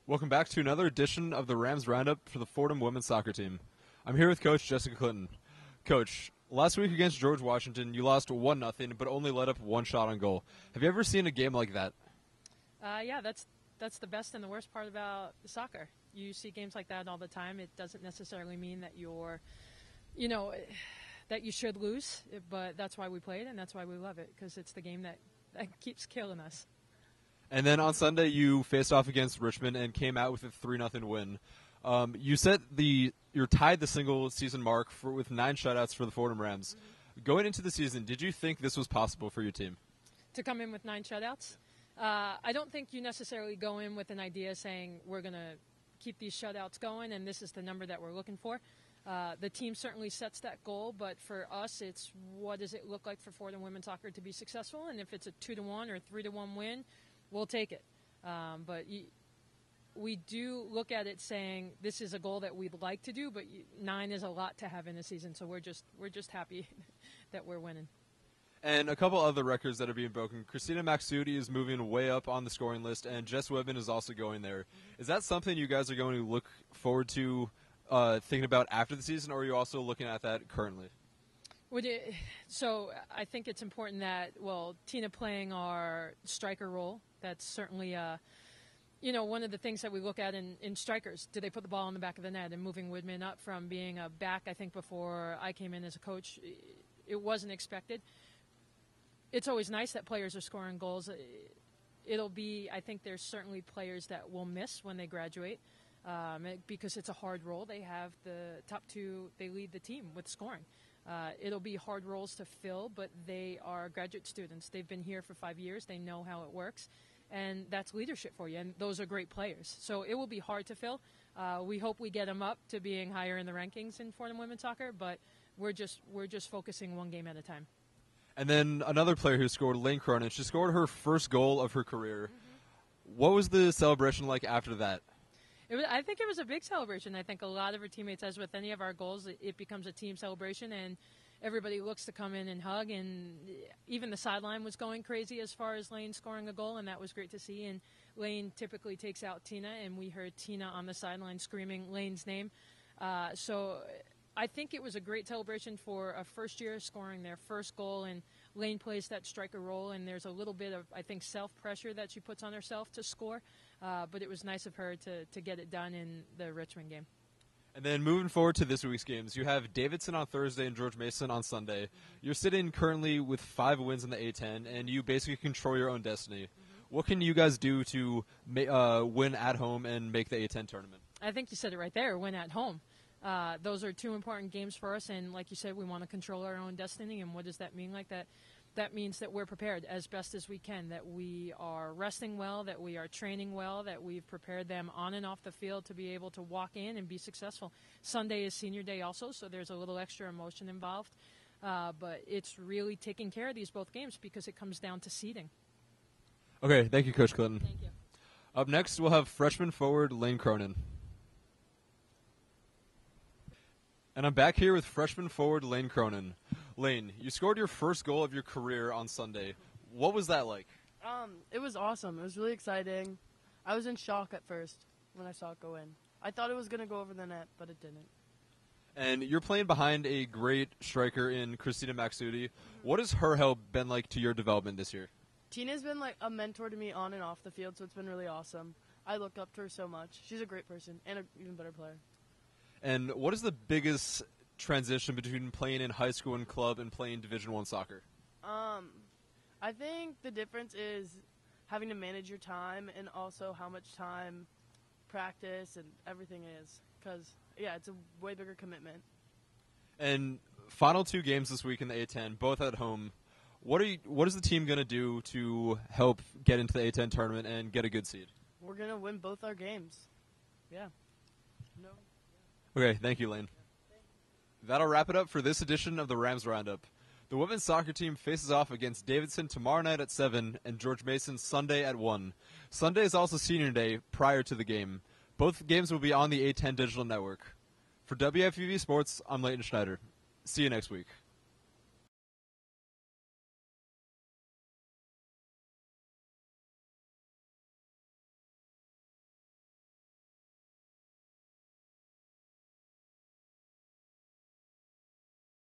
Welcome back to another edition of the Rams Roundup for the Fordham women's soccer team. I'm here with Coach Jessica Clinton. Coach, last week against George Washington, you lost 1-0, but only let up one shot on goal. Have you ever seen a game like that? Yeah, that's the best and the worst part about soccer. You see games like that all the time. It doesn't necessarily mean that that you should lose, but that's why we play it and that's why we love it, because it's the game that keeps killing us. And then on Sunday, you faced off against Richmond and came out with a 3-0 win. You you're tied the single season mark with 9 shutouts for the Fordham Rams. Mm-hmm. Going into the season, did you think this was possible for your team? To come in with 9 shutouts? I don't think you necessarily go in with an idea saying we're going to keep these shutouts going and this is the number that we're looking for. The team certainly sets that goal, but for us, it's what does it look like for Fordham women's soccer to be successful? And if it's a 2-1 or 3-1 win, we'll take it. But we do look at it saying this is a goal that we'd like to do, but 9 is a lot to have in a season, so we're just happy that we're winning. And a couple other records that are being broken. Christina Maxudi is moving way up on the scoring list, and Jess Webben is also going there. Mm-hmm. Is that something you guys are going to look forward to thinking about after the season, or are you also looking at that currently? So I think it's important that, Tina playing our striker role, that's certainly one of the things that we look at in strikers. Do they put the ball in the back of the net? And moving Woodman up from being a back, I think before I came in as a coach, it wasn't expected. It's always nice that players are scoring goals. I think there's certainly players that will miss when they graduate because it's a hard role. They have the top 2, they lead the team with scoring. It'll be hard roles to fill, but they are graduate students. They've been here for 5 years. They know how it works, and that's leadership for you, and those are great players. So it will be hard to fill. We hope we get them up to being higher in the rankings in Fordham women's soccer, but we're just focusing one game at a time. And then another player who scored, Lane Cronin, she scored her first goal of her career. Mm-hmm. What was the celebration like after that? I think it was a big celebration. I think a lot of her teammates, as with any of our goals, it becomes a team celebration, and everybody looks to come in and hug, and even the sideline was going crazy as far as Lane scoring a goal, and that was great to see. And Lane typically takes out Tina, and we heard Tina on the sideline screaming Lane's name. So I think it was a great celebration for a first year scoring their first goal, and Lane plays that striker role, and there's a little bit of, I think, self-pressure that she puts on herself to score. But it was nice of her to get it done in the Richmond game. And then moving forward to this week's games, you have Davidson on Thursday and George Mason on Sunday. Mm-hmm. You're sitting currently with 5 wins in the A10, and you basically control your own destiny. Mm-hmm. What can you guys do to win at home and make the A10 tournament? I think you said it right there, win at home. Those are 2 important games for us, and like you said, we want to control our own destiny. And what does that mean? Like that means that we're prepared as best as we can, that we are resting well, that we are training well, that we've prepared them on and off the field to be able to walk in and be successful. Sunday is senior day also, so there's a little extra emotion involved. But it's really taking care of these both games because it comes down to seeding. Okay, thank you, Coach Clinton. Thank you. Up next, we'll have freshman forward Lane Cronin. And I'm back here with freshman forward Lane Cronin. Lane, you scored your first goal of your career on Sunday. What was that like? It was awesome. It was really exciting. I was in shock at first when I saw it go in. I thought it was going to go over the net, but it didn't. And you're playing behind a great striker in Christina Maxudi. What has her help been like to your development this year? Tina's been like a mentor to me on and off the field, so it's been really awesome. I look up to her so much. She's a great person and an even better player. And what is the biggest transition between playing in high school and club and playing Division I soccer? I think the difference is having to manage your time and also how much time practice and everything is. Because, it's a way bigger commitment. And final 2 games this week in the A10, both at home. What is the team going to do to help get into the A10 tournament and get a good seed? We're going to win both our games. Yeah. No. Okay, thank you, Lane. That'll wrap it up for this edition of the Rams Roundup. The women's soccer team faces off against Davidson tomorrow night at 7 and George Mason Sunday at 1. Sunday is also senior day prior to the game. Both games will be on the A10 digital network. For WFUV Sports, I'm Leighton Schneider. See you next week.